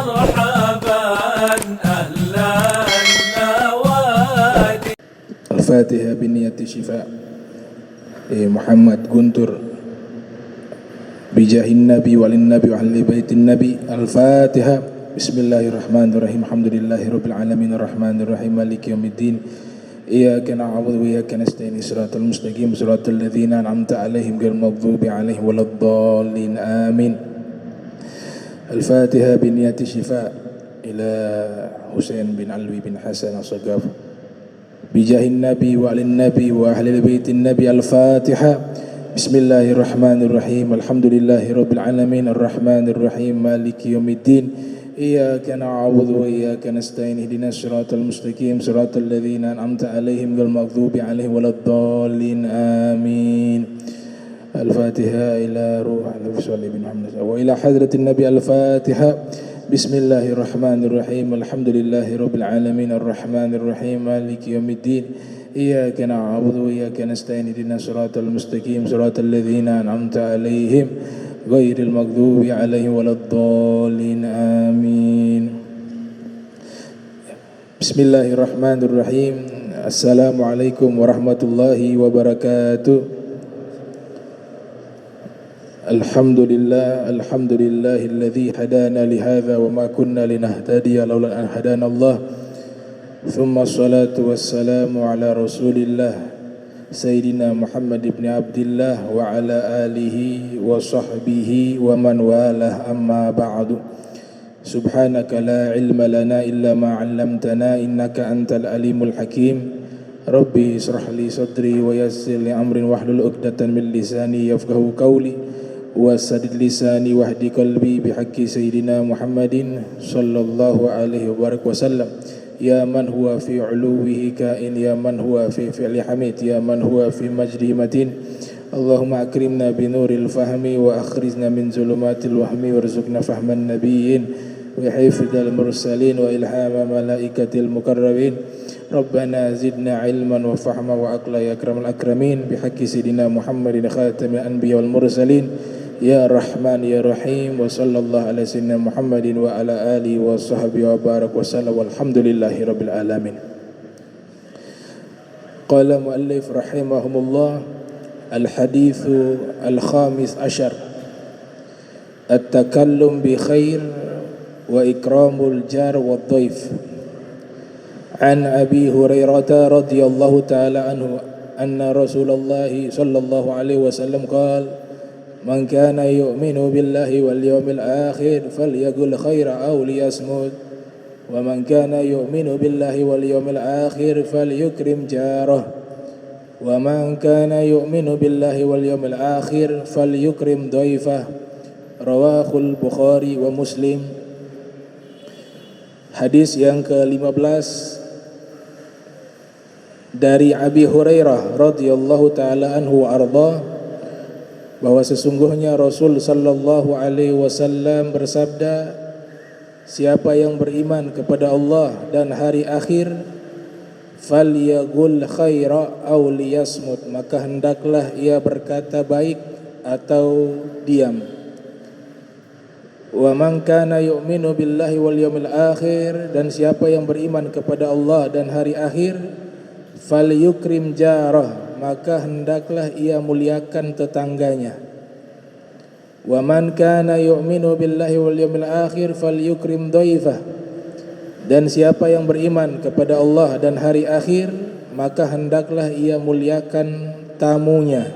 مرحبا أهلا النوادي. الفاتحة بنية الشفاء. محمد guntur bijahin nabi walin nabi wa ahli baitin nabi. Al-Fatihah. Bismillahirrahmanirrahim. Alhamdulillahirabbil alamin arrahmanir rahim maliki yaumiddin. Iyyaka na'budu wa iyyaka nasta'in shiratal mustaqim shiratal ladzina an'amta 'alaihim ghairil maghdubi 'alaihim waladdallin. Amin. Al-Fatihah biniyati syifa ila Husain bin Alwi bin Hasan as-Sagaf bijahin nabi wa alin nabi wa ahli baitin nabi. Al-Fatihah. Bismillahirrahmanirrahim. Alhamdulillahirabbil alamin arrahmanir rahim maliki yaumiddin. Iyyaka na'budu wa iyyaka nasta'in ihdinas siratal mustaqim siratal ladzina an'amta 'alaihim ghairil maghdubi 'alaihim waladdallin. Amin. Al-Fatihah ila ruh al-Nabi bin Muhammad wa ila hadratin Nabi. Al-Fatihah. Bismillahirrahmanirrahim. Alhamdulillahirabbil alamin arrahmanir rahim maliki yaumiddin. Iyyaka na'budu wa iyyaka nasta'in ihdinas siratal mustaqim siratal ladzina an'amta 'alaihim ghairil maghdubi 'alaihim waladdallin. Amin. Bismillahirrahmanirrahim. Assalamualaikum warahmatullahi wabarakatuh. Alhamdulillahilladzi hadana lihadza wa ma kunna linahtadiya laula an hadana Allah. Tsumma ssalatu wassalamu ala Rasulillah Sayyidina Muhammad ibn Abdillah wa ala alihi wa sahbihi wa man walah, amma ba'du. Subhanaka la ilma lana illa ma 'allamtana innaka antal alimul hakim. Rabbi israh li sadri wa yassir li amrin wahlul 'uqdatan min lisani yafqahu qawli. Wasadid lisani wahdi qalbi bihaqqi sayyidina Muhammadin sallallahu alaihi wasallam. Ya man huwa fi uluwihi kain, ya man huwa fi fi'li hamid, ya man huwa fi majdi matin. Allahumma akrimna binuril fahmi wa akhrijna min zulumatil wahmi warzuqna fahman nabiyyin wa hifdzal mursalin wa ilhama malaikatil mukarrabin. Rabbana zidna ilman wa fahma wa aqla ya akramal akramin bihaqqi sayyidina Muhammadin khatamil anbiya wal mursalin. Ya Rahman ya Rahim wa sallallahu ala sayyidina Muhammadin wa ala alihi wa sahbihi wa barak wa sallam walhamdulillahi rabbil alamin. Qala muallif rahimahumullah. Al-hadithu al-khamis ashar, at-takallum bi khair wa ikramul jar wa dhaif. An Abi Hurairah radhiyallahu ta'ala anhu anna Rasulullah sallallahu alaihi wasallam qala man kana yu'minu billahi wal yawmil akhir falyaqul khaira aw liyasmut wa man kana yu'minu billahi wal yawmil akhir falyukrim jarah wa man kana yu'minu billahi wal yawmil akhir falyukrim dhaifah. Rawahul Bukhari wa Muslim. Hadis yang ke-15 dari Abi Hurairah radhiyallahu taala anhu wa ardhah, bahwa sesungguhnya Rasul sallallahu alaihi wasallam bersabda, siapa yang beriman kepada Allah dan hari akhir, falyaqul khaira aw liyasmut, maka hendaklah ia berkata baik atau diam. Wa man kana yu'minu billahi wal yawmil akhir, dan siapa yang beriman kepada Allah dan hari akhir, falyukrim jarah, maka hendaklah ia muliakan tetangganya. Wa man kana yu'minu billahi wal yawmil akhir falyukrim dhaifah, dan siapa yang beriman kepada Allah dan hari akhir, maka hendaklah ia muliakan tamunya.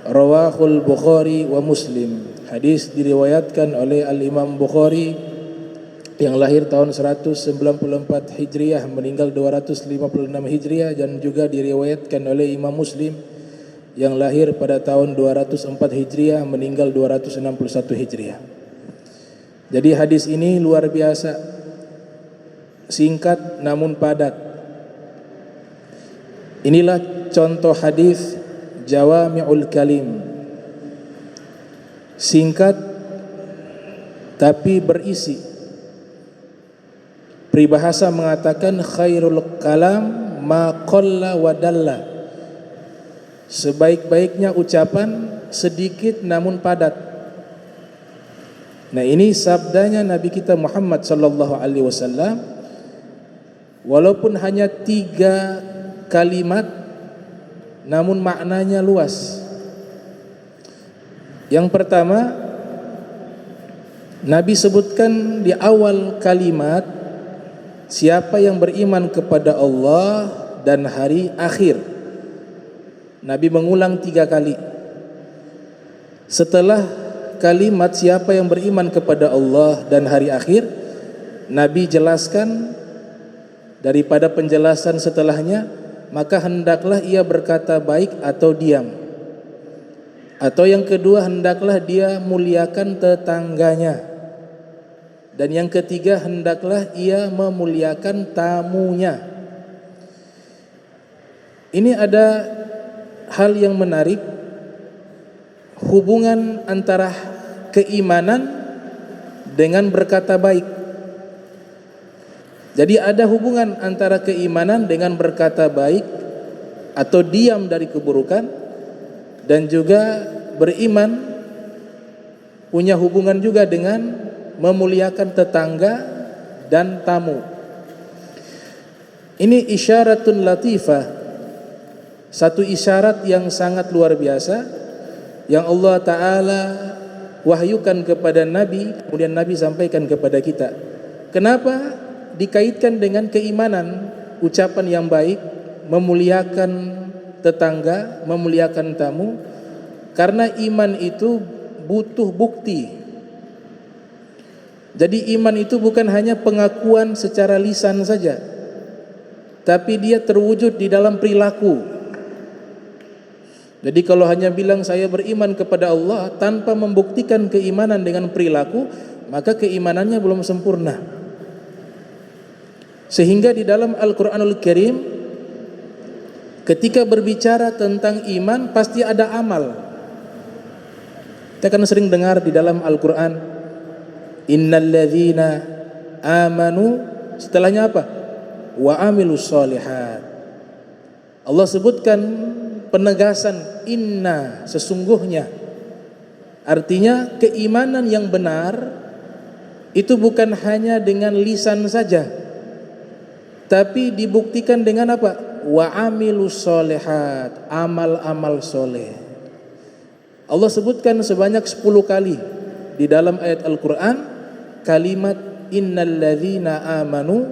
Rawahul Bukhari wa Muslim. Hadis diriwayatkan oleh Al-Imam Bukhari yang lahir tahun 194 Hijriah, meninggal 256 Hijriah, dan juga diriwayatkan oleh Imam Muslim yang lahir pada tahun 204 Hijriah, meninggal 261 Hijriah. Jadi hadis ini luar biasa, singkat namun padat. Inilah contoh hadis jawami'ul kalim, singkat tapi berisi. Peribahasa mengatakan khairul kalam ma qalla wa dalla, sebaik-baiknya ucapan sedikit namun padat. Nah, ini sabdanya Nabi kita Muhammad sallallahu alaihi wasallam, walaupun hanya 3 kalimat namun maknanya luas. Yang pertama, Nabi sebutkan di awal kalimat, siapa yang beriman kepada Allah dan hari akhir. Nabi mengulang 3 kali. Setelah kalimat siapa yang beriman kepada Allah dan hari akhir, Nabi jelaskan daripada penjelasan setelahnya, maka hendaklah ia berkata baik atau diam. Atau yang kedua, hendaklah dia muliakan tetangganya. Dan yang ketiga, hendaklah ia memuliakan tamunya. Ini ada hal yang menarik, hubungan antara keimanan dengan berkata baik. Jadi ada hubungan antara keimanan dengan berkata baik atau diam dari keburukan, dan juga beriman punya hubungan juga dengan memuliakan tetangga dan tamu. Ini isyaratun latifah, satu isyarat yang sangat luar biasa yang Allah Ta'ala wahyukan kepada Nabi, kemudian Nabi sampaikan kepada kita. Kenapa dikaitkan dengan keimanan? Ucapan yang baik, memuliakan tetangga, memuliakan tamu. Karena iman itu butuh bukti. Jadi iman itu bukan hanya pengakuan secara lisan saja, tapi dia terwujud di dalam perilaku. Jadi kalau hanya bilang saya beriman kepada Allah tanpa membuktikan keimanan dengan perilaku, maka keimanannya belum sempurna. Sehingga di dalam Al-Quranul Karim, ketika berbicara tentang iman pasti ada amal. Kita kan sering dengar di dalam Al-Quran, innalladzina amanu, setelahnya apa? Wa amilus solihat. Allah sebutkan penegasan inna, sesungguhnya. Artinya keimanan yang benar itu bukan hanya dengan lisan saja, tapi dibuktikan dengan apa? Wa amilus solihat, amal-amal soleh. Allah sebutkan sebanyak 10 kali di dalam ayat Al-Quran kalimat innalladzina amanu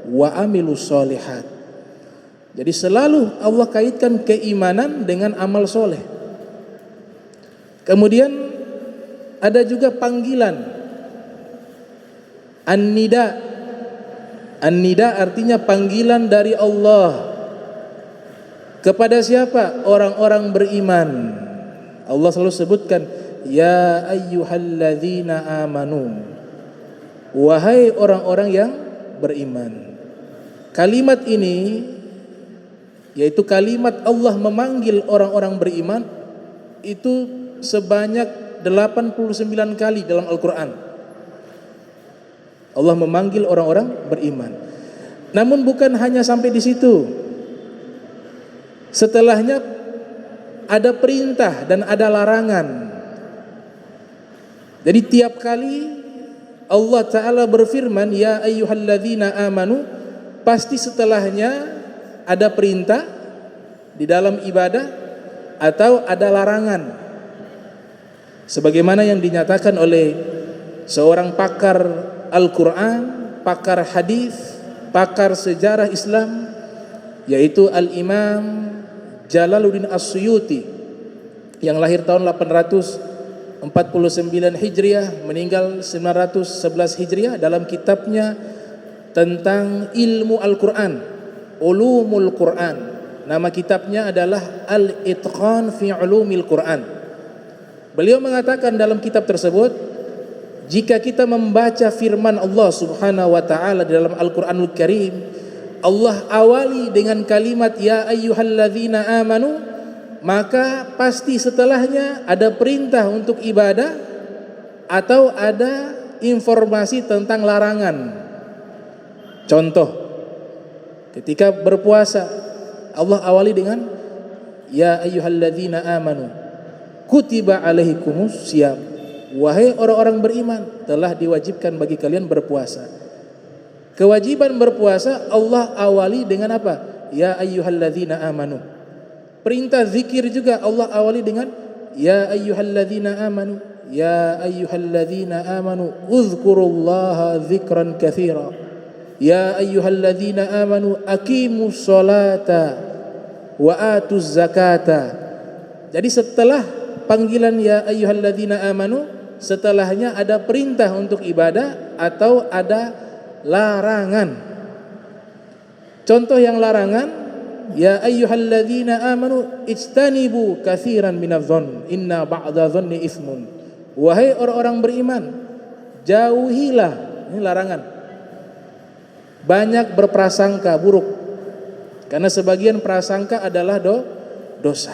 wa amilus solihat. Jadi selalu Allah kaitkan keimanan dengan amal soleh. Kemudian ada juga panggilan an-nida. An-nida artinya panggilan dari Allah. Kepada siapa? Orang-orang beriman. Allah selalu sebutkan, ya ayyuhalladzina amanu, wahai orang-orang yang beriman. Kalimat ini, yaitu kalimat Allah memanggil orang-orang beriman, itu sebanyak 89 kali dalam Al-Quran. Allah memanggil orang-orang beriman. Namun bukan hanya sampai di situ. Setelahnya ada perintah dan ada larangan. Jadi tiap kali Allah Ta'ala berfirman, ya ayyuhalladzina amanu, pasti setelahnya ada perintah di dalam ibadah atau ada larangan. Sebagaimana yang dinyatakan oleh seorang pakar Al-Quran, pakar hadis, pakar sejarah Islam, yaitu Al-Imam Jalaluddin As-Suyuti, yang lahir tahun 849 Hijriah, meninggal 911 Hijriah. Dalam kitabnya tentang ilmu Al-Quran, Ulumul Quran, nama kitabnya adalah Al-Itqan fi Ulumil Quran. Beliau mengatakan dalam kitab tersebut, jika kita membaca firman Allah Subhanahu wa taala di dalam Al-Qur'anul Karim, Allah awali dengan kalimat ya ayyuhalladzina amanu, maka pasti setelahnya ada perintah untuk ibadah atau ada informasi tentang larangan. Contoh, ketika berpuasa, Allah awali dengan ya ayyuhalladzina amanu kutiba alaikumus syiyam. wahai orang-orang beriman, telah diwajibkan bagi kalian berpuasa. Kewajiban berpuasa Allah awali dengan apa? Ya ayyuhalladzina amanu. Perintah zikir juga Allah awali dengan ya ayyuhalladzina amanu. Ya ayyuhalladzina amanu uzkurullaha dzikran katsira. Ya ayyuhalladzina amanu aqimus sholata wa atuz zakata. Jadi setelah panggilan ya ayyuhalladzina amanu, setelahnya ada perintah untuk ibadah atau ada larangan. Contoh yang larangan, ya ayyuhalladzina amanu ijtanibu katsiran minadh-dhonn inna ba'dadh dhonni itsmun. Wahai orang-orang beriman, jauhilah, ini larangan, banyak berprasangka buruk, karena sebagian prasangka adalah dosa.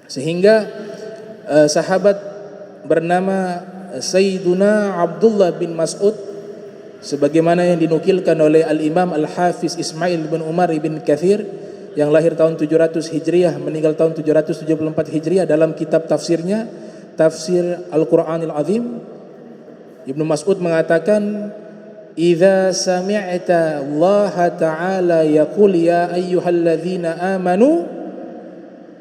Sehingga sahabat bernama Sayyiduna Abdullah bin Mas'ud, sebagaimana yang dinukilkan oleh Al-Imam Al-Hafiz Ismail bin Umar bin Katsir, yang lahir tahun 700 Hijriah, meninggal tahun 774 Hijriah, dalam kitab tafsirnya Tafsir Al-Quranil Azim, Ibnu Mas'ud mengatakan, "Idza sami'ta Allah Ta'ala yaqul ya ayyuhalladzina amanu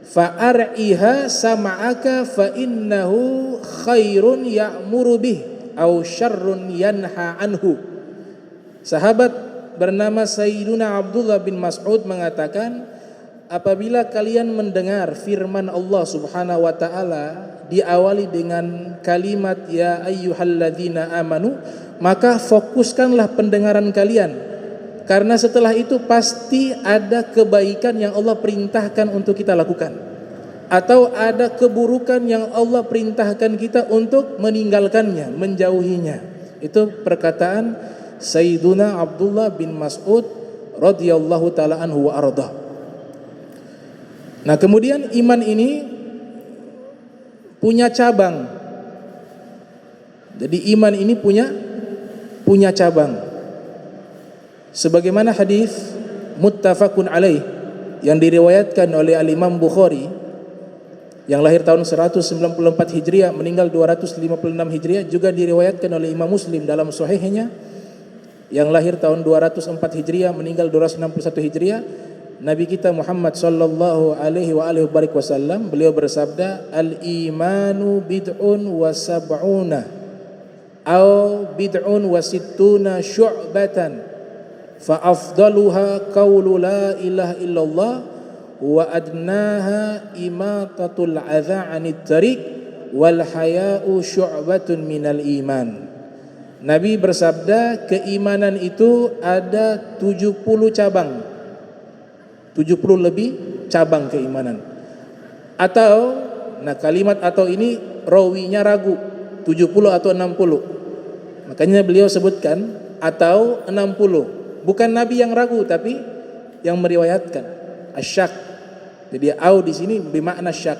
fa'ar'iha sam'aka fa innahu khairun ya'muru bih aw syarrun yanha anhu." Sahabat bernama Sayyiduna Abdullah bin Mas'ud mengatakan, apabila kalian mendengar firman Allah Subhanahu wa taala diawali dengan kalimat ya ayyuhalladzina amanu, maka fokuskanlah pendengaran kalian, karena setelah itu pasti ada kebaikan yang Allah perintahkan untuk kita lakukan, atau ada keburukan yang Allah perintahkan kita untuk meninggalkannya, menjauhinya. Itu perkataan Sayyiduna Abdullah bin Mas'ud radhiyallahu taala anhu wa arda. Nah, kemudian iman ini punya cabang. Jadi iman ini punya cabang. Sebagaimana hadis muttafaqun alaih yang diriwayatkan oleh Al-Imam Bukhari, yang lahir tahun 194 Hijriah, meninggal 256 Hijriah, juga diriwayatkan oleh Imam Muslim dalam sahihnya, yang lahir tahun 204 Hijriah, meninggal 261 Hijriah. Nabi kita Muhammad sallallahu alaihi wa alihi wasallam, beliau bersabda, al-imanu bid'un wa sab'una aw bid'un wa sittuna syu'batan fa afdaluha qawlu la ilaha illallah wa adnaha imatatul adza 'anit tariq wal haya'u syu'batun minal iman. Nabi bersabda, keimanan itu ada 70 cabang, 70 lebih cabang keimanan. Atau, nah kalimat atau ini rawinya ragu, 70 atau 60. Makanya beliau sebutkan atau 60. Bukan Nabi yang ragu, tapi yang meriwayatkan asyak. Jadi au di sini bermakna syak.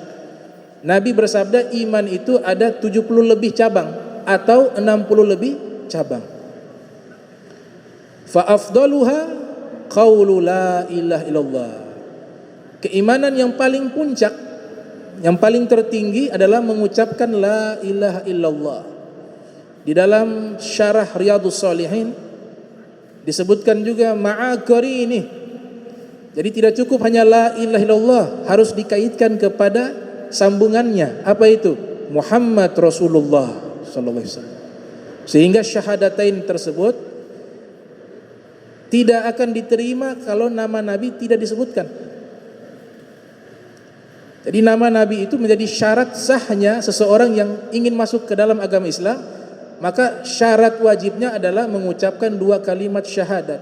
Nabi bersabda iman itu ada 70 lebih cabang atau 60 lebih cabang. Fa afdaluha qaulu la ilaha illallah. Keimanan yang paling puncak, yang paling tertinggi adalah mengucapkan la ilaha illallah. Di dalam syarah Riyadhus Shalihin disebutkan juga ma'a qarini. Jadi tidak cukup hanya la ilaha illallah, harus dikaitkan kepada sambungannya. Apa itu? Muhammad Rasulullah sallallahu alaihi wasallam. Sehingga syahadatain tersebut tidak akan diterima kalau nama Nabi tidak disebutkan. Jadi nama Nabi itu menjadi syarat sahnya seseorang yang ingin masuk ke dalam agama Islam. Maka syarat wajibnya adalah mengucapkan 2 kalimat syahadat.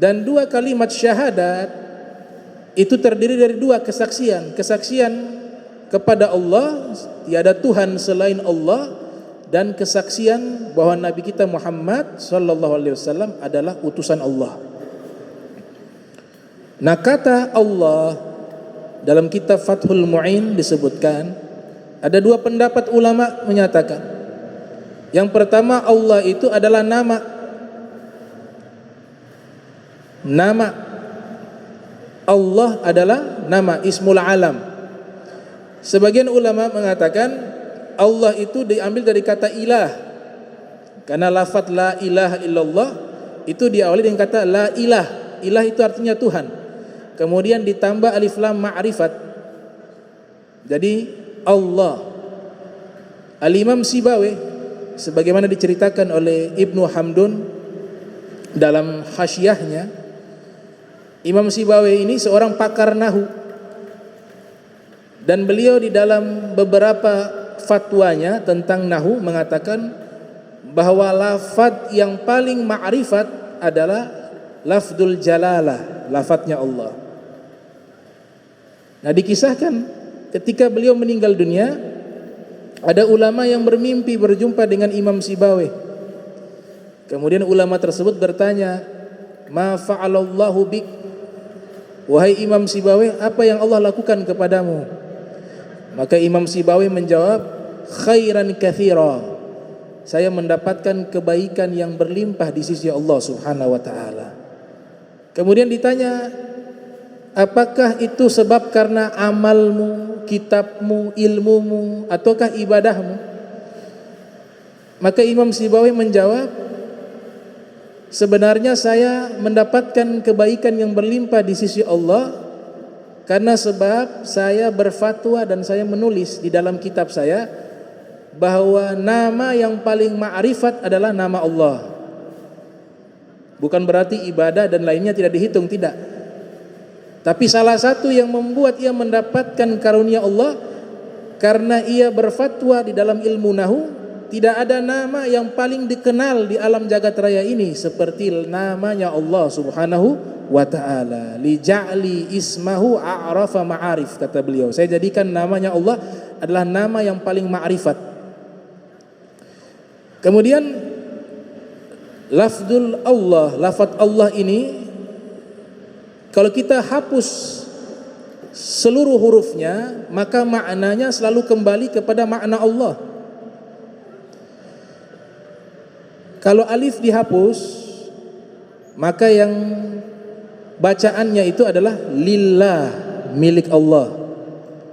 Dan 2 kalimat syahadat itu terdiri dari 2 kesaksian. Kesaksian kepada Allah, tiada Tuhan selain Allah, dan kesaksian bahwa Nabi kita Muhammad sallallahu alaihi wasallam adalah utusan Allah. Nah, kata Allah dalam kitab Fathul Mu'in disebutkan, ada 2 pendapat ulama menyatakan. Yang pertama, Allah itu adalah nama. Nama Allah adalah nama, ismul alam. Sebagian ulama mengatakan Allah itu diambil dari kata ilah. Karena lafaz la ilaha illallah itu diawali dengan kata la ilah. Ilah itu artinya Tuhan. Kemudian ditambah alif lam ma'rifat. Jadi Allah. Al-Imam Sibawayh sebagaimana diceritakan oleh Ibnu Hamdun dalam hasyiahnya, Imam Sibawayh ini seorang pakar nahu, dan beliau di dalam beberapa fatwanya tentang nahu mengatakan bahwa lafaz yang paling ma'rifat adalah lafdzul jalalah, lafadznya Allah. Nah, dikisahkan ketika beliau meninggal dunia, ada ulama yang bermimpi berjumpa dengan Imam Sibawayh. Kemudian ulama tersebut bertanya, "Ma fa'alallahu bik?" Wahai Imam Sibawayh, apa yang Allah lakukan kepadamu? Maka Imam Sibawayh menjawab, "Khairan katsira." Saya mendapatkan kebaikan yang berlimpah di sisi Allah Subhanahu wa taala. Kemudian ditanya, apakah itu sebab karena amalmu, kitabmu, ilmumu, ataukah ibadahmu? Maka Imam Sibawayh menjawab, sebenarnya saya mendapatkan kebaikan yang berlimpah di sisi Allah karena sebab saya berfatwa dan saya menulis di dalam kitab saya bahwa nama yang paling ma'rifat adalah nama Allah. Bukan berarti ibadah dan lainnya tidak dihitung, tidak. Tapi salah satu yang membuat ia mendapatkan karunia Allah karena ia berfatwa di dalam ilmu nahu, tidak ada nama yang paling dikenal di alam jagat raya ini seperti namanya Allah Subhanahu wa ta'ala. Li ja'li ismahu a'rafa ma'arif, kata beliau. Saya jadikan namanya Allah adalah nama yang paling ma'rifat. Kemudian lafzul Allah, lafaz Allah ini kalau kita hapus seluruh hurufnya, maka maknanya selalu kembali kepada makna Allah. Kalau alif dihapus, maka yang bacaannya itu adalah lillah, milik Allah.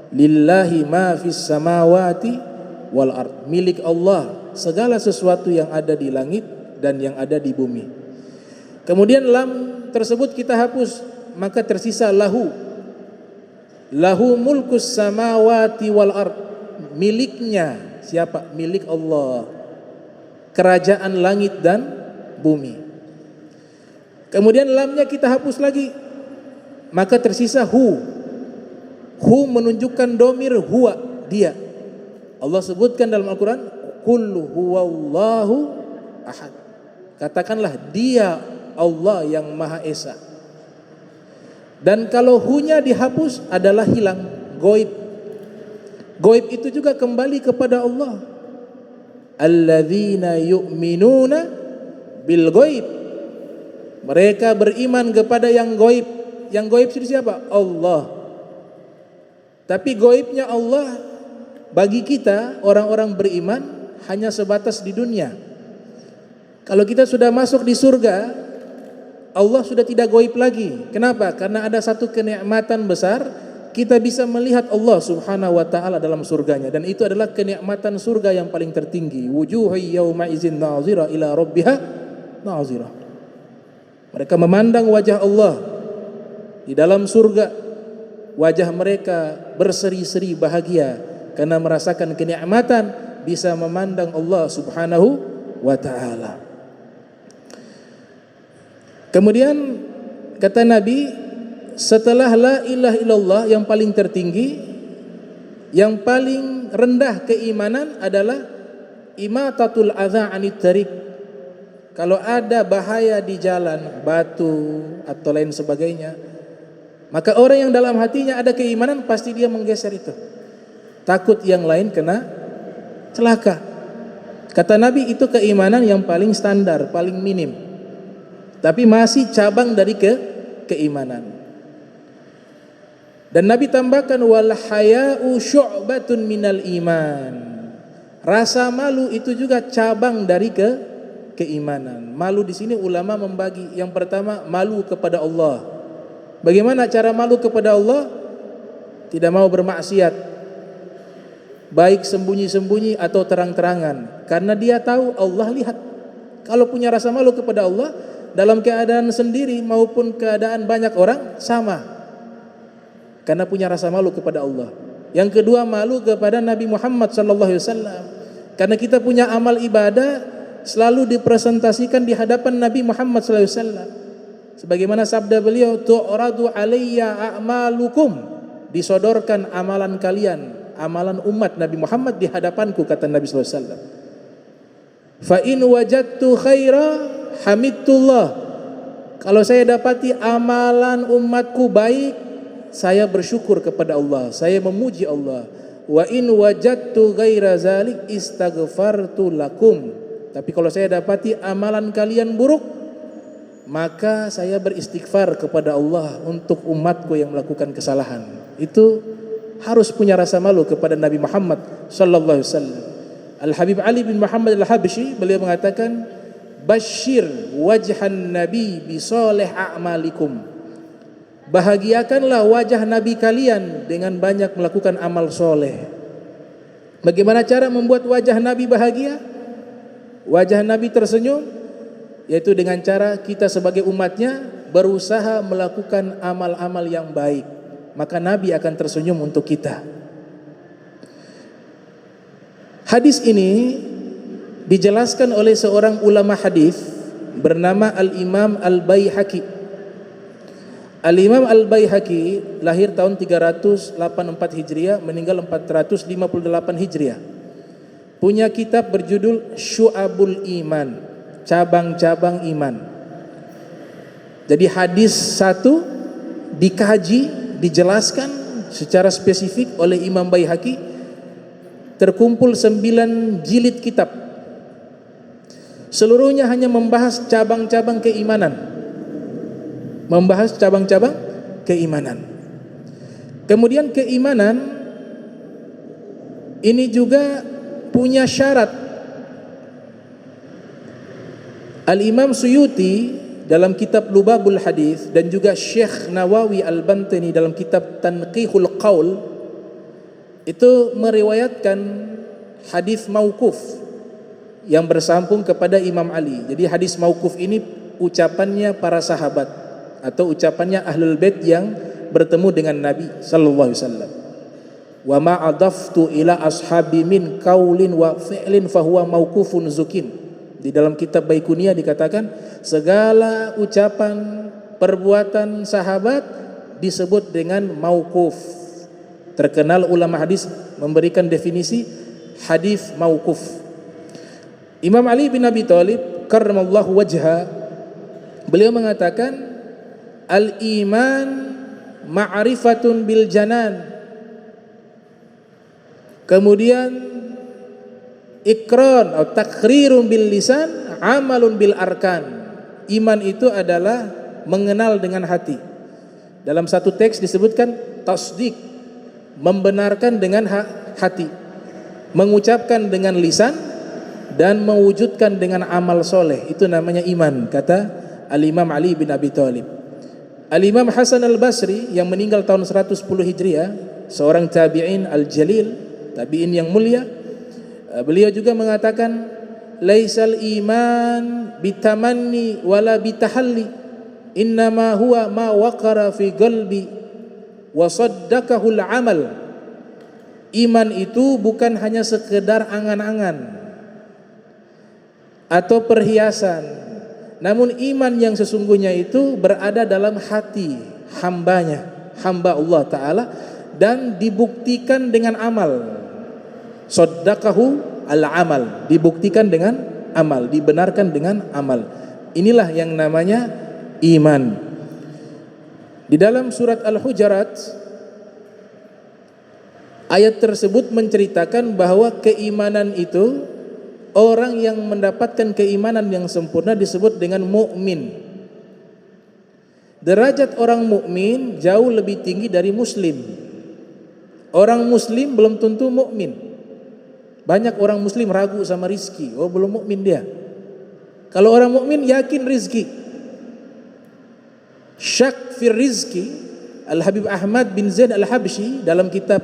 Lillahi ma fis samawati wal ard, milik Allah segala sesuatu yang ada di langit dan yang ada di bumi. Kemudian lam tersebut kita hapus, maka tersisa lahu. Lahu mulkus samawati wal ard, miliknya siapa? Milik Allah, kerajaan langit dan bumi. Kemudian lamnya kita hapus lagi, maka tersisa hu. Hu menunjukkan domir huwa, dia. Allah sebutkan dalam Al-Quran, qul huwallahu ahad. Katakanlah dia Allah yang Maha Esa. Dan kalau hu-nya dihapus adalah hilang, goib. Goib itu juga kembali kepada Allah. Alladzina yu'minuna bil goib. Mereka beriman kepada yang goib. Yang goib itu siapa? Allah. Tapi goibnya Allah bagi kita orang-orang beriman hanya sebatas di dunia. Kalau kita sudah masuk di surga, Allah sudah tidak goib lagi. Kenapa? Karena ada satu kenikmatan besar, kita bisa melihat Allah Subhanahu wa taala dalam surganya, dan itu adalah kenikmatan surga yang paling tertinggi. Wujuhu yauma idzin nazira ila rabbiha nazira. Mereka memandang wajah Allah di dalam surga. Wajah mereka berseri-seri bahagia karena merasakan kenikmatan bisa memandang Allah Subhanahu wa taala. Kemudian kata Nabi, setelah la ilaha illallah yang paling tertinggi, yang paling rendah keimanan adalah imatatul adza anit tariq. Kalau ada bahaya di jalan, batu atau lain sebagainya, maka orang yang dalam hatinya ada keimanan pasti dia menggeser itu. Takut yang lain kena celaka. Kata Nabi, itu keimanan yang paling standar, paling minim. Tapi masih cabang dari keimanan. Dan Nabi tambahkan wal haya'u syu'batun minal iman. Rasa malu itu juga cabang dari keimanan. Malu di sini ulama membagi. Yang pertama, malu kepada Allah. Bagaimana cara malu kepada Allah? Tidak mau bermaksiat. baik sembunyi-sembunyi atau terang-terangan, karena dia tahu Allah lihat. Kalau punya rasa malu kepada Allah dalam keadaan sendiri maupun keadaan banyak orang sama, karena punya rasa malu kepada Allah. Yang kedua, malu kepada Nabi Muhammad sallallahu alaihi wasallam, karena kita punya amal ibadah selalu dipresentasikan di hadapan Nabi Muhammad sallallahu alaihi wasallam. Sebagaimana sabda beliau, tu'radu alayya a'malukum, disodorkan amalan kalian, amalan umat Nabi Muhammad di hadapanku, kata Nabi sallallahu alaihi wasallam. Fa in wajadtu khaira hamidtullah, kalau saya dapati amalan umatku baik, saya bersyukur kepada Allah, saya memuji Allah. Wa in wajadtu ghaira zalik istaghfartu lakum, tapi kalau saya dapati amalan kalian buruk, maka saya beristighfar kepada Allah untuk umatku yang melakukan kesalahan. Itu harus punya rasa malu kepada Nabi Muhammad sallallahu alaihi wasallam. Al-Habib Ali bin Muhammad Al-Habsyi, beliau mengatakan, basyir wajhan nabi bi salih a'malikum, bahagiakanlah wajah nabi kalian dengan banyak melakukan amal soleh. Bagaimana cara membuat wajah nabi bahagia, wajah nabi tersenyum? Yaitu dengan cara kita sebagai umatnya berusaha melakukan amal-amal yang baik, maka nabi akan tersenyum untuk kita. Hadis ini dijelaskan oleh seorang ulama hadis bernama Al-Imam Al-Baihaqi. Al-Imam Al-Baihaqi lahir tahun 384 Hijriah, meninggal 458 Hijriah. Punya kitab berjudul Syu'abul Iman, cabang-cabang iman. Jadi hadis satu dikaji, dijelaskan secara spesifik oleh Imam Baihaqi. Terkumpul 9 jilid kitab. Seluruhnya hanya membahas cabang-cabang keimanan. Membahas cabang-cabang keimanan. Kemudian keimanan ini juga punya syarat. Al-Imam Suyuti dalam kitab Lubabul Hadis dan juga Syekh Nawawi Al-Bantani dalam kitab Tanqihul Qaul itu meriwayatkan hadis mauquf yang bersambung kepada Imam Ali. Jadi hadis mauquf ini ucapannya para sahabat atau ucapannya ahlul bait yang bertemu dengan Nabi sallallahu alaihi wasallam. Wa ma adaftu ila ashabi min qaulin wa fi'lin fahuwa mauqufun zukin. Di dalam kitab Baikuniyah dikatakan segala ucapan perbuatan sahabat disebut dengan mauquf. Terkenal ulama hadis memberikan definisi hadis mauquf. Imam Ali bin Abi Thalib karramallahu wajha, beliau mengatakan al-iman ma'rifatun bil janan, kemudian ikran atau takrirun bil lisan, amalun bil arkan. Iman itu adalah mengenal dengan hati. Dalam satu teks disebutkan tasdik, membenarkan dengan hati, mengucapkan dengan lisan, dan mewujudkan dengan amal soleh. Itu namanya iman, kata Al-Imam Ali bin Abi Thalib. Al-Imam Hasan Al-Basri yang meninggal tahun 110 Hijriah, seorang tabi'in al-jalil, tabi'in yang mulia, beliau juga mengatakan laisal iman bitamanni wala bitahalli, innama huwa ma waqara fi qalbi wa saddaqahul amal. Iman itu bukan hanya sekedar angan-angan atau perhiasan, namun iman yang sesungguhnya itu berada dalam hati hambanya, hamba Allah Ta'ala, dan dibuktikan dengan amal. Saddaqahu al-amal, dibuktikan dengan amal, dibenarkan dengan amal. Inilah yang namanya iman. Di dalam surat Al-Hujurat, ayat tersebut menceritakan bahwa keimanan itu, orang yang mendapatkan keimanan yang sempurna disebut dengan mukmin. Derajat orang mukmin jauh lebih tinggi dari muslim. Orang muslim belum tentu mukmin. Banyak orang muslim ragu sama rizki, oh belum mukmin dia. Kalau orang mukmin yakin rizki. Syak fir rizki, Al-Habib Ahmad bin Zaid Al-Habsyi dalam kitab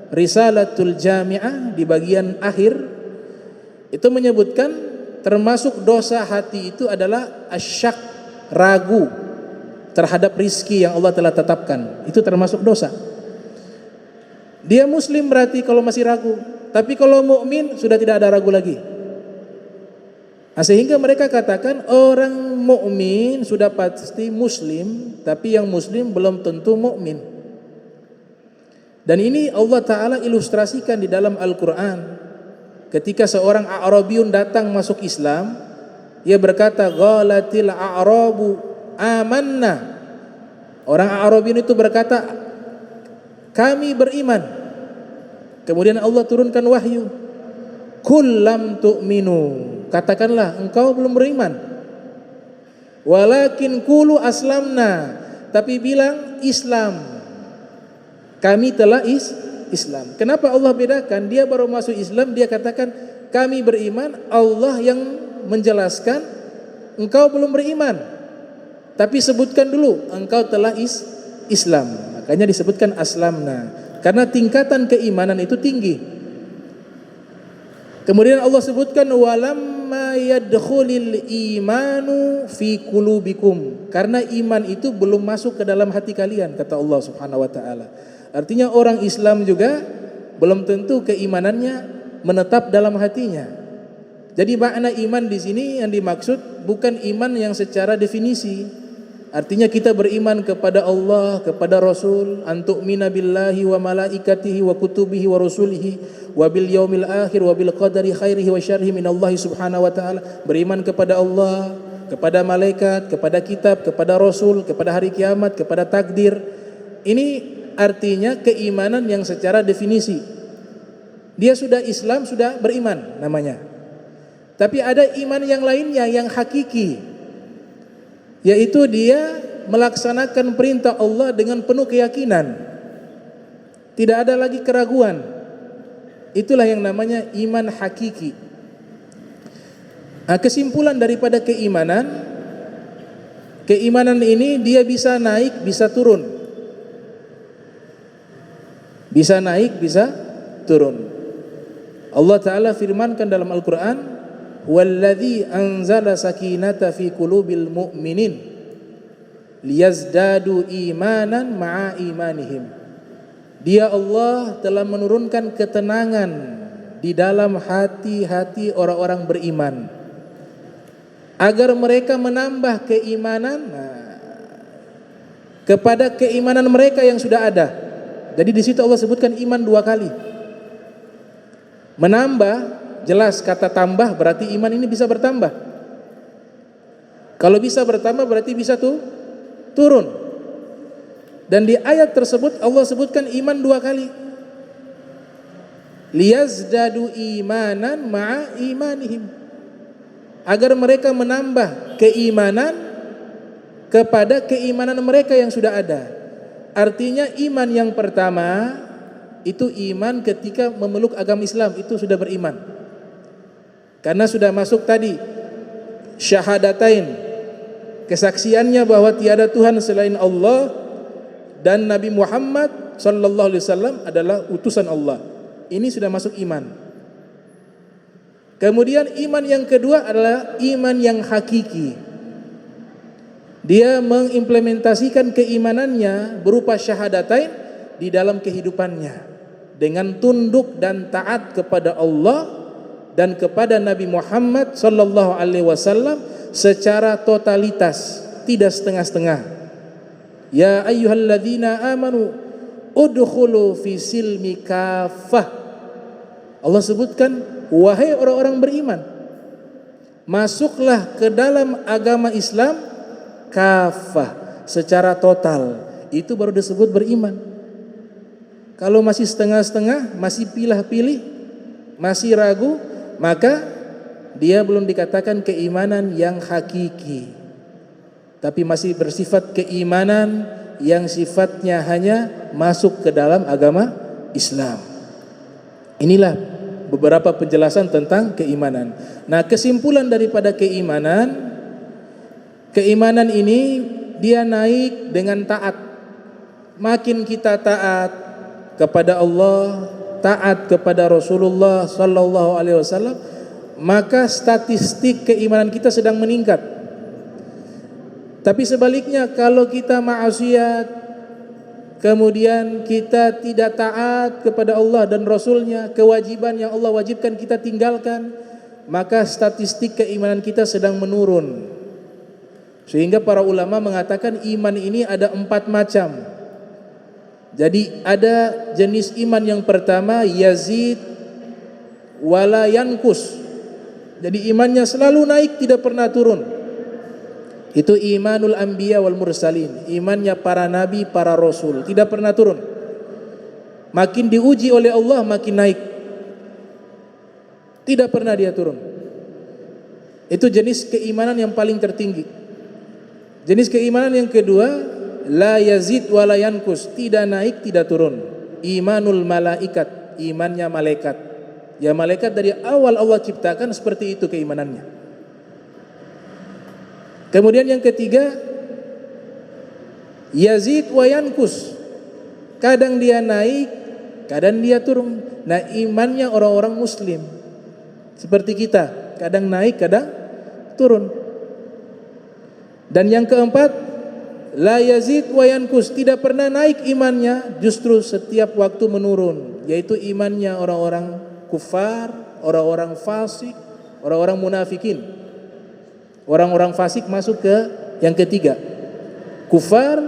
Risalatul Jami'ah di bagian akhir itu menyebutkan termasuk dosa hati itu adalah asyak, ragu terhadap rizki yang Allah telah tetapkan. Itu termasuk dosa. Dia muslim berarti kalau masih ragu, tapi kalau mukmin sudah tidak ada ragu lagi. Sehingga mereka katakan orang mukmin sudah pasti muslim, tapi yang muslim belum tentu mukmin. Dan ini Allah Ta'ala ilustrasikan di dalam Al-Quran. Ketika seorang A'rabiyun datang masuk Islam, ia berkata, Ghalatil a'rabu amanna. Orang A'rabiyun itu berkata, kami beriman. Kemudian Allah turunkan wahyu, Kul lam tu'minu. Katakanlah, engkau belum beriman. Walakin kulu aslamna. Tapi bilang Islam. Kami telah Islam. Kenapa Allah bedakan? Dia baru masuk Islam, dia katakan kami beriman. Allah yang menjelaskan engkau belum beriman. Tapi sebutkan dulu engkau telah Islam. Makanya disebutkan aslamna. Karena tingkatan keimanan itu tinggi. Kemudian Allah sebutkan walamma yadkhulil imanu fi qulubikum. Karena iman itu belum masuk ke dalam hati kalian, kata Allah Subhanahu wa taala. Artinya orang Islam juga belum tentu keimanannya menetap dalam hatinya. Jadi makna iman di sini yang dimaksud bukan iman yang secara definisi. Artinya kita beriman kepada Allah, kepada Rasul, antu'mina billahi wa malaikatihi wa kutubihi wa rusulihi wa bil yaumil akhir wa bil qadari khairihi wa syarrihi minallahi subhanahu wa ta'ala. Beriman kepada Allah, kepada malaikat, kepada kitab, kepada Rasul, kepada hari kiamat, kepada takdir. Ini artinya keimanan yang secara definisi. Dia sudah Islam, sudah beriman namanya. Tapi ada iman yang lainnya yang hakiki, yaitu dia melaksanakan perintah Allah dengan penuh keyakinan. Tidak ada lagi keraguan. Itulah yang namanya iman hakiki. Kesimpulan daripada keimanan ini dia bisa naik, bisa turun. Bisa naik, bisa turun. Allah Ta'ala firmankan dalam Al-Quran, Walladhi anzala sakinata fi qulubil mu'minin liyazdadu imanan ma'a imanihim. Dia Allah telah menurunkan ketenangan di dalam hati-hati orang-orang beriman agar mereka menambah keimanan kepada keimanan mereka yang sudah ada. Jadi di situ Allah sebutkan iman 2 kali. Menambah, jelas kata tambah berarti iman ini bisa bertambah. Kalau bisa bertambah berarti bisa turun. Dan di ayat tersebut Allah sebutkan iman 2 kali. Liyazdadu imanan ma'a imanihim. Agar mereka menambah keimanan kepada keimanan mereka yang sudah ada. Artinya iman yang pertama itu iman ketika memeluk agama Islam, itu sudah beriman. Karena sudah masuk tadi syahadatain, kesaksiannya bahwa tiada Tuhan selain Allah dan Nabi Muhammad sallallahu alaihi wasallam adalah utusan Allah. Ini sudah masuk iman. Kemudian iman yang kedua adalah iman yang hakiki. Dia mengimplementasikan keimanannya berupa syahadatain di dalam kehidupannya dengan tunduk dan taat kepada Allah dan kepada Nabi Muhammad sallallahu alaihi wasallam secara totalitas, tidak setengah-setengah. Ya ayyuhalladzina amanu udkhulu fi silmi kaffah. Allah sebutkan, wahai orang-orang beriman, masuklah ke dalam agama Islam kafah, secara total. Itu baru disebut beriman. Kalau masih setengah-setengah, masih pilih-pilih, masih ragu, maka dia belum dikatakan keimanan yang hakiki, tapi masih bersifat keimanan yang sifatnya hanya masuk ke dalam agama Islam. Inilah beberapa penjelasan tentang keimanan. Nah, kesimpulan daripada keimanan ini dia naik dengan taat. Makin kita taat, kepada Allah, taat kepada Rasulullah sallallahu alaihi wasallam, maka statistik keimanan kita sedang meningkat. Tapi sebaliknya, kalau kita maksiat, kemudian kita tidak taat kepada Allah dan Rasulnya, kewajiban yang Allah wajibkan kita tinggalkan, maka statistik keimanan kita sedang menurun. Sehingga para ulama mengatakan iman ini ada 4 macam. Jadi ada jenis iman yang pertama, yazid wala yankus. Jadi imannya selalu naik, tidak pernah turun. Itu imanul anbiya wal mursalin, imannya para nabi, para rasul, tidak pernah turun. Makin diuji oleh Allah makin naik, tidak pernah dia turun. Itu jenis keimanan yang paling tertinggi. Jenis keimanan yang kedua, la yazid wa la yankus, tidak naik tidak turun. Imanul malaikat, imannya malaikat. Ya, malaikat dari awal Allah ciptakan seperti itu keimanannya. Kemudian yang ketiga, yazid wa yankus, kadang dia naik, kadang dia turun. Nah, imannya orang-orang muslim seperti kita, kadang naik, kadang turun. Dan yang keempat, la yazid wa yankus, tidak pernah naik imannya, justru setiap waktu menurun, yaitu imannya orang-orang kufar, orang-orang fasik, orang-orang munafikin. Orang-orang fasik masuk ke yang ketiga, kufar,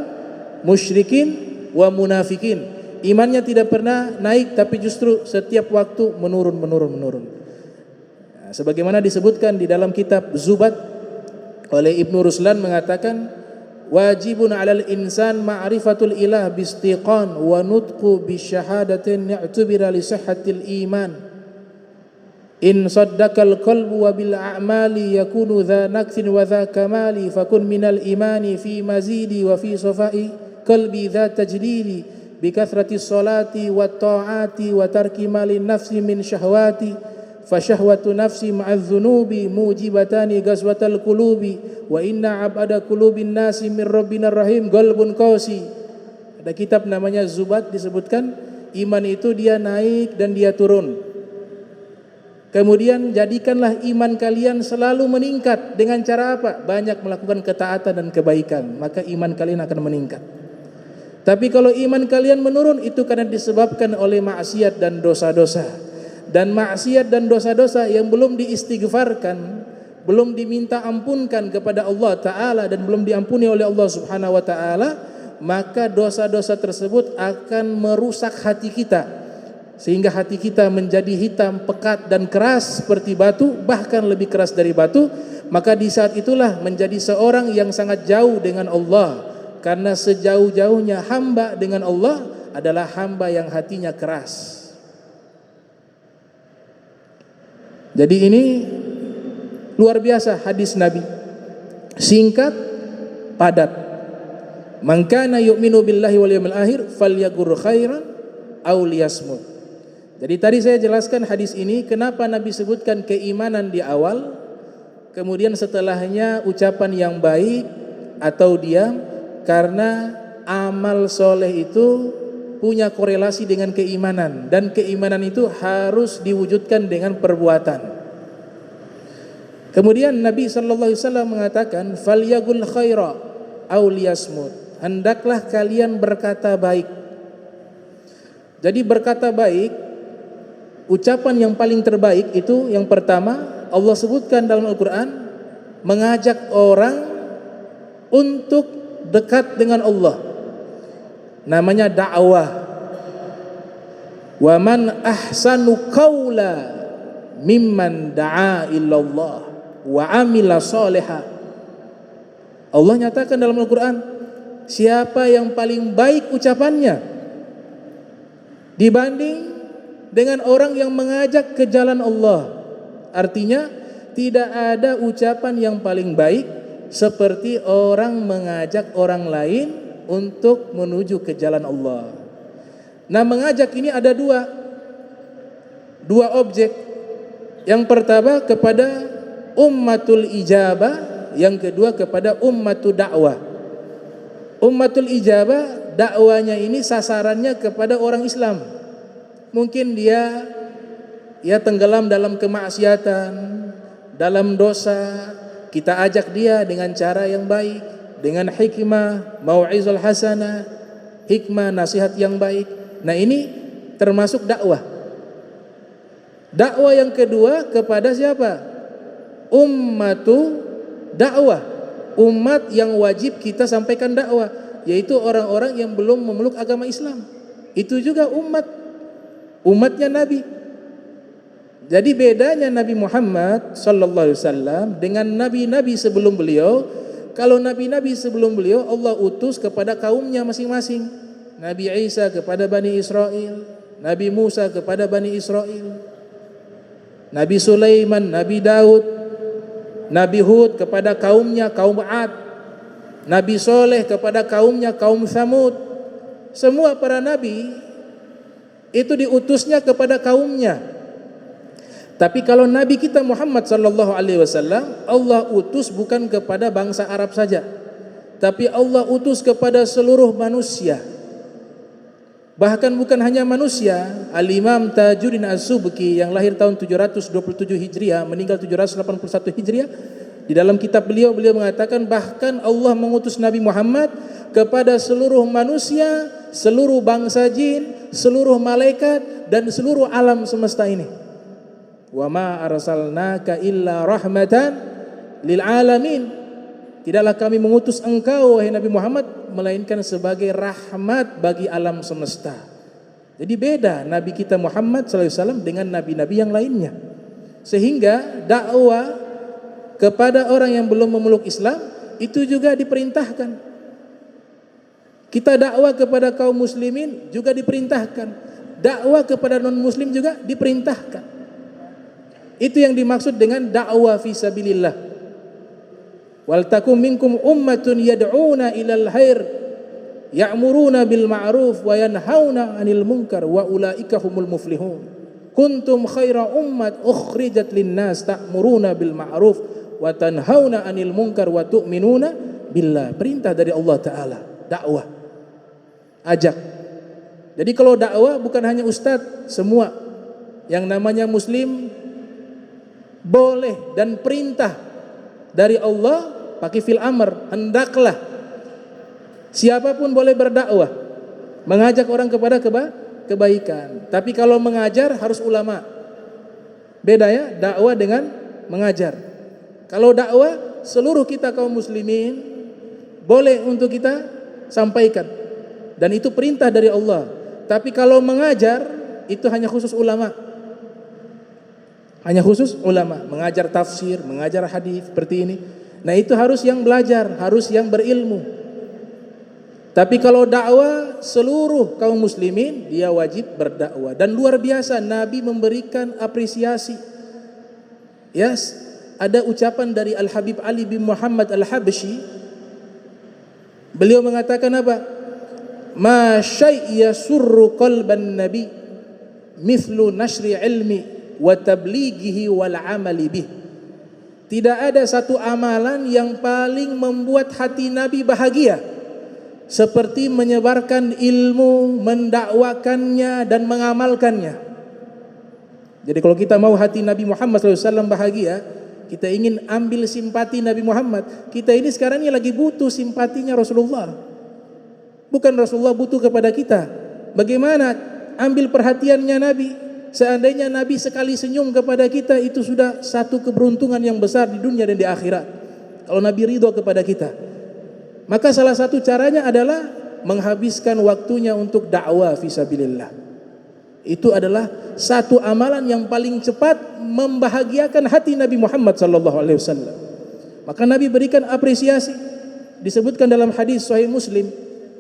musyrikin, wa munafikin. Imannya tidak pernah naik, tapi justru setiap waktu menurun. Nah, sebagaimana disebutkan di dalam kitab Zubat oleh Ibnu Ruslan mengatakan, wajibun 'alal insan ma'rifatul ilah bistiqan wa nutqu bisyahadatin ni'tubira li sihhatil iman. In saddaqal qalbu wa bil a'mali yakunu dha naqsin wa dha kamali fakun minal imani fi mazidi wa fi safai qalbi dha tajdili bi kathrati sholati wa ta'ati wa tarki malin nafsi min syahwati fa syahwatu nafsi ma'adh dhunubi mujibatani ghazwatal qulubi wa inna abada qulubin nasi min rabbinar rahim qalbun qasi. Ada kitab namanya Zubat, disebutkan iman itu dia naik dan dia turun. Kemudian jadikanlah iman kalian selalu meningkat. Dengan cara apa? Banyak melakukan ketaatan dan kebaikan, maka iman kalian akan meningkat. Tapi kalau iman kalian menurun, itu karena disebabkan oleh maksiat dan dosa-dosa. Dan maksiat dan dosa-dosa yang belum diistighfarkan, belum diminta ampunkan kepada Allah Ta'ala, dan belum diampuni oleh Allah Subhanahu Wa Ta'ala, maka dosa-dosa tersebut akan merusak hati kita, sehingga hati kita menjadi hitam, pekat dan keras seperti batu, bahkan lebih keras dari batu. Maka di saat itulah menjadi seorang yang sangat jauh dengan Allah, karena sejauh-jauhnya hamba dengan Allah adalah hamba yang hatinya keras. Jadi ini luar biasa hadis Nabi, singkat, padat. Man kana yu'minu billahi wal yawmil akhir falyagur khairan aw liyasmut. Jadi tadi saya jelaskan hadis ini, kenapa Nabi sebutkan keimanan di awal, kemudian setelahnya ucapan yang baik atau diam, karena amal soleh itu punya korelasi dengan keimanan, dan keimanan itu harus diwujudkan dengan perbuatan. Kemudian Nabi SAW mengatakan, falyagul khaira aw liyasmut, hendaklah kalian berkata baik. Jadi berkata baik, ucapan yang paling terbaik itu yang pertama Allah sebutkan dalam Al-Quran, mengajak orang untuk dekat dengan Allah, namanya dakwah. Wa man ahsanu qawla mimman da'a illallah wa amila sholiha. Allah nyatakan dalam Al-Quran, siapa yang paling baik ucapannya dibanding dengan orang yang mengajak ke jalan Allah. Artinya tidak ada ucapan yang paling baik seperti orang mengajak orang lain untuk menuju ke jalan Allah. Nah, mengajak ini ada dua objek. Yang pertama kepada ummatul ijabah, yang kedua kepada ummatul dakwah. Ummatul ijabah dakwanya ini sasarannya kepada orang Islam. Mungkin dia tenggelam dalam kemaksiatan, dalam dosa. Kita ajak dia dengan cara yang baik, dengan hikmah, mau'izul hasanah, hikmah, nasihat yang baik. Nah, ini termasuk dakwah. Dakwah yang kedua kepada siapa? Ummatu dakwah. Umat yang wajib kita sampaikan dakwah, yaitu orang-orang yang belum memeluk agama Islam. Itu juga umatnya Nabi. Jadi bedanya Nabi Muhammad sallallahu alaihi wasallam dengan nabi-nabi sebelum beliau, kalau nabi-nabi sebelum beliau Allah utus kepada kaumnya masing-masing. Nabi Isa kepada Bani Israel, Nabi Musa kepada Bani Israel, Nabi Sulaiman, Nabi Daud, Nabi Hud kepada kaumnya kaum Ad, Nabi Soleh kepada kaumnya kaum Tsamud. Semua para nabi itu diutusnya kepada kaumnya. Tapi kalau Nabi kita Muhammad sallallahu alaihi wasallam, Allah utus bukan kepada bangsa Arab saja, tapi Allah utus kepada seluruh manusia. Bahkan bukan hanya manusia. Al-Imam Tajuddin Az-Subki yang lahir tahun 727 Hijriah, meninggal 781 Hijriah, di dalam kitab beliau mengatakan bahkan Allah mengutus Nabi Muhammad kepada seluruh manusia, seluruh bangsa jin, seluruh malaikat, dan seluruh alam semesta ini. Wa ma arsalnaka illa rahmatan lil alamin. Tidaklah kami mengutus engkau wahai Nabi Muhammad melainkan sebagai rahmat bagi alam semesta. Jadi beda Nabi kita Muhammad sallallahu alaihi wasallam dengan nabi-nabi yang lainnya. Sehingga dakwah kepada orang yang belum memeluk Islam itu juga diperintahkan. Kita dakwah kepada kaum muslimin juga diperintahkan. Dakwah kepada non muslim juga diperintahkan. Itu yang dimaksud dengan dakwah fi sabilillah. Wal takum minkum ummatun yad'una ilal khair ya'muruna bil ma'ruf wa yanhauna 'anil munkar wa ulaika humul muflihun. Kuntum khaira ummat ukhrijat lin-nas ta'muruna bil ma'ruf wa tanhauna 'anil munkar wa tu'minuna billah. Perintah dari Allah taala, dakwah. Ajak. Jadi kalau dakwah bukan hanya ustadz, semua yang namanya muslim boleh dan perintah dari Allah pakai fil amr, hendaklah siapapun boleh berdakwah, mengajak orang kepada kebaikan. Tapi kalau mengajar harus ulama. Beda ya, dakwah dengan mengajar. Kalau dakwah seluruh kita kaum muslimin boleh untuk kita sampaikan, dan itu perintah dari Allah. Tapi kalau mengajar itu hanya khusus ulama. Hanya khusus ulama, mengajar tafsir, mengajar hadis seperti ini. Nah, itu harus yang belajar, harus yang berilmu. Tapi kalau dakwah seluruh kaum muslimin, dia wajib berdakwah. Dan luar biasa Nabi memberikan apresiasi. Yes, ada ucapan dari Al-Habib Ali bin Muhammad Al-Habsyi. Beliau mengatakan apa? Ma syai' yasurru qalban nabi mithlu nashri ilmi wa tablighihi wal amali bih. Tidak ada satu amalan yang paling membuat hati Nabi bahagia seperti menyebarkan ilmu, mendakwakannya dan mengamalkannya. Jadi kalau kita mau hati Nabi Muhammad SAW bahagia, kita ingin ambil simpati Nabi Muhammad. Kita ini sekarang ini lagi butuh simpatinya Rasulullah. Bukan Rasulullah butuh kepada kita. Bagaimana ambil perhatiannya Nabi? Seandainya Nabi sekali senyum kepada kita, itu sudah satu keberuntungan yang besar di dunia dan di akhirat. Kalau Nabi ridho kepada kita, maka salah satu caranya adalah menghabiskan waktunya untuk dakwah fisabilillah. Itu adalah satu amalan yang paling cepat membahagiakan hati Nabi Muhammad SAW. Maka Nabi berikan apresiasi. Disebutkan dalam hadis Sahih Muslim,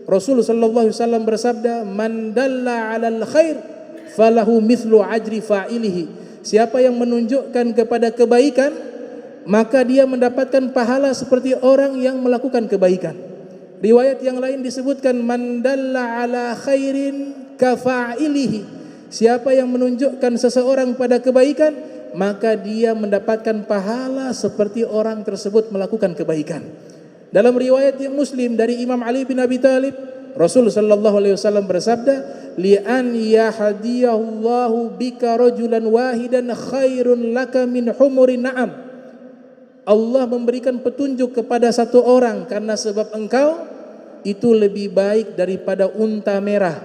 Rasulullah SAW bersabda, "Man dalla 'alal khair falahu mithlu ajri fa'ilihi." Siapa yang menunjukkan kepada kebaikan, maka dia mendapatkan pahala seperti orang yang melakukan kebaikan. Riwayat yang lain disebutkan, man dalla ala khairin kafa'ilihi. Siapa yang menunjukkan seseorang pada kebaikan, maka dia mendapatkan pahala seperti orang tersebut melakukan kebaikan. Dalam riwayat yang Muslim dari Imam Ali bin Abi Thalib, Rasul sallallahu alaihi wasallam bersabda, li an yahdiyallahu bika rajulan wahidan khairun laka min humurin na'am. Allah memberikan petunjuk kepada satu orang karena sebab engkau itu lebih baik daripada unta merah.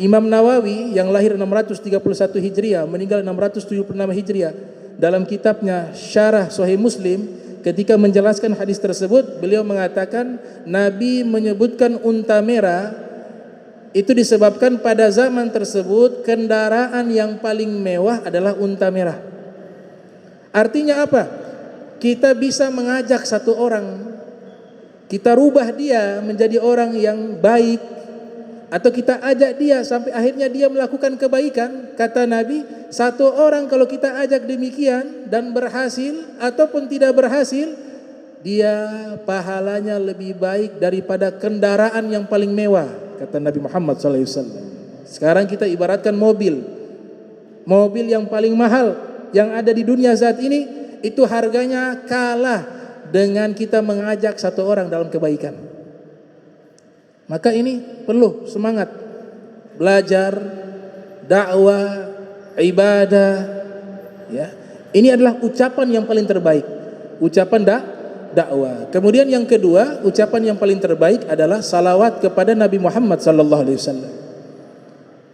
Imam Nawawi yang lahir 631 Hijriah meninggal 676 Hijriah, dalam kitabnya Syarah Sahih Muslim, ketika menjelaskan hadis tersebut, beliau mengatakan Nabi menyebutkan unta merah itu disebabkan pada zaman tersebut kendaraan yang paling mewah adalah unta merah. Artinya apa? Kita bisa mengajak satu orang, kita rubah dia menjadi orang yang baik, atau kita ajak dia sampai akhirnya dia melakukan kebaikan. Kata Nabi, satu orang kalau kita ajak demikian dan berhasil ataupun tidak berhasil, dia pahalanya lebih baik daripada kendaraan yang paling mewah, kata Nabi Muhammad SAW. Sekarang kita ibaratkan mobil yang paling mahal yang ada di dunia saat ini, itu harganya kalah dengan kita mengajak satu orang dalam kebaikan. Maka ini perlu semangat belajar, dakwah, ibadah, ya. Ini adalah ucapan yang paling terbaik, ucapan dakwah. Kemudian yang kedua, ucapan yang paling terbaik adalah salawat kepada Nabi Muhammad sallallahu alaihi wasallam.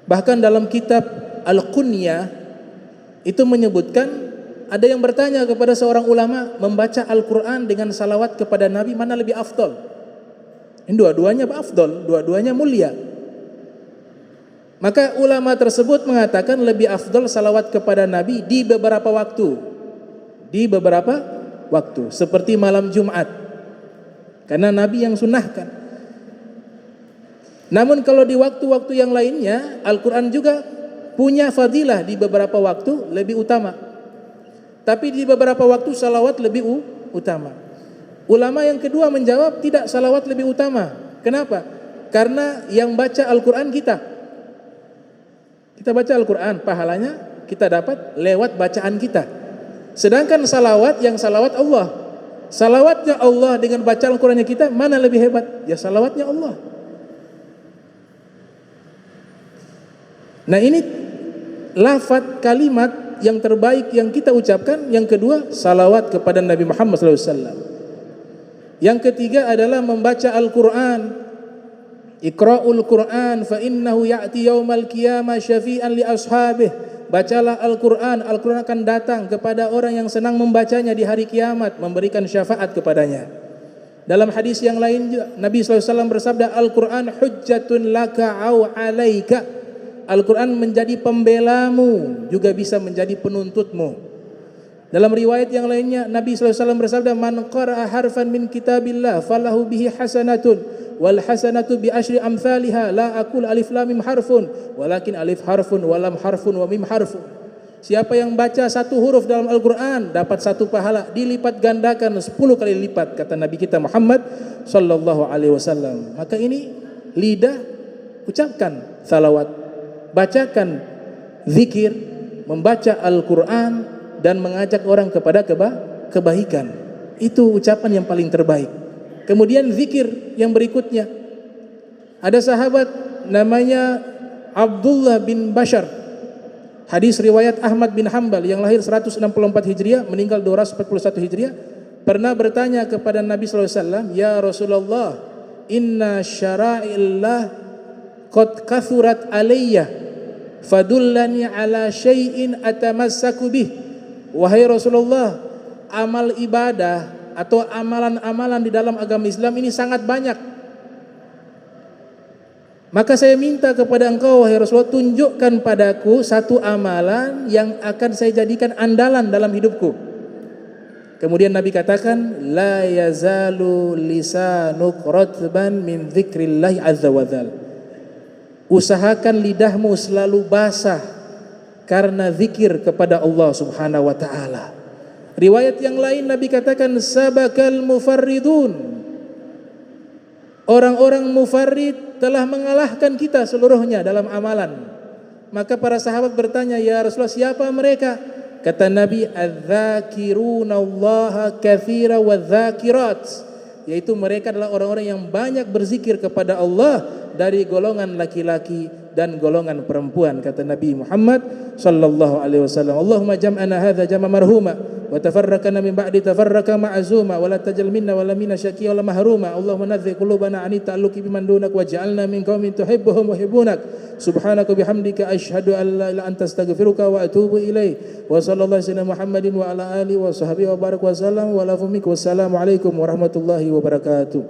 Bahkan dalam kitab Al-Qunyah itu menyebutkan, ada yang bertanya kepada seorang ulama, membaca Al-Quran dengan salawat kepada Nabi mana lebih afdal? Ini dua-duanya afdal, dua-duanya mulia. Maka ulama tersebut mengatakan lebih afdal salawat kepada Nabi di beberapa waktu. Di beberapa waktu, seperti malam Jumat, karena Nabi yang sunnahkan. Namun kalau di waktu-waktu yang lainnya, Al-Quran juga punya fadilah di beberapa waktu lebih utama. Tapi di beberapa waktu salawat lebih utama. Ulama yang kedua menjawab tidak, salawat lebih utama. Kenapa? Karena yang baca Al-Quran kita baca Al-Quran, pahalanya kita dapat lewat bacaan kita. Sedangkan salawat, yang salawat Allah, salawatnya Allah dengan baca Al-Qurannya kita, mana lebih hebat? Ya salawatnya Allah. Nah ini lafaz kalimat yang terbaik yang kita ucapkan. Yang kedua, salawat kepada Nabi Muhammad SAW. Yang ketiga adalah membaca Al-Quran. Iqra'ul Quran fa innahu ya'ti yaumal qiyamah syafi'an li ashabih. Bacalah Al-Quran, Al-Quran akan datang kepada orang yang senang membacanya di hari kiamat, memberikan syafaat kepadanya. Dalam hadis yang lain juga, Nabi SAW bersabda, Al-Quran hujjatun laka au alaika. Al-Quran menjadi pembelamu, juga bisa menjadi penuntutmu. Dalam riwayat yang lainnya, Nabi SAW bersabda, man qara'a harfan min kitabillah falahu bihi hasanatun wal hasanatu bi asyri amthaliha la aqul alif lam mim harfun walakin alif harfun wa lam harfun wa mim harfun. Siapa yang baca satu huruf dalam Al-Quran dapat satu pahala, dilipat gandakan 10 kali lipat, kata Nabi kita Muhammad sallallahu alaihi wasallam. Maka ini lidah ucapkan salawat, bacakan zikir, membaca Al-Quran dan mengajak orang kepada kebaikan. Itu ucapan yang paling terbaik. Kemudian zikir yang berikutnya, ada sahabat namanya Abdullah bin Bashar, hadis riwayat Ahmad bin Hanbal yang lahir 164 Hijriah meninggal 241 Hijriah, pernah bertanya kepada Nabi SAW, ya Rasulullah, inna syara'illah qad kathurat alayya fadullani ala syai'in atamassaku bih. Wahai Rasulullah, amal ibadah atau amalan-amalan di dalam agama Islam ini sangat banyak. Maka saya minta kepada engkau, wahai Rasulullah, tunjukkan padaku satu amalan yang akan saya jadikan andalan dalam hidupku. Kemudian Nabi katakan, la yazalu lisanuk ratban min dzikrillah azza wa dzal. Usahakan lidahmu selalu basah karena zikir kepada Allah Subhanahu wa taala. Riwayat yang lain Nabi katakan, sabakal mufarridun. Orang-orang mufarrid telah mengalahkan kita seluruhnya dalam amalan. Maka para sahabat bertanya, ya Rasulullah, siapa mereka? Kata Nabi, adz-dzakirunallaha katsira wadz-dzakirat. yaitu mereka adalah orang-orang yang banyak berzikir kepada Allah dari golongan laki-laki dan golongan perempuan, kata Nabi Muhammad sallallahu alaihi wasallam. Allahumma jam'ana hadza jam'a marhuma wa tafarraqana min ba'di tafarraqa ma'zuma wa la tajal minna wa la minna syaqiyya wa la mahruma. Allahumma nadzi qulubana ani ta'alluqi biman dunak waj'alna min qaumin tuhibbuhum wa yuhibbunak. Subhanaka bihamdika asyhadu an la ilaha illa anta astaghfiruka wa atubu ilaik. Wa sallallahu alaihi wasallam Muhammadin wa ala alihi wa sahbihi wa barak wa sallam wa la fumik. Wassalamu alaikum warahmatullahi wabarakatuh.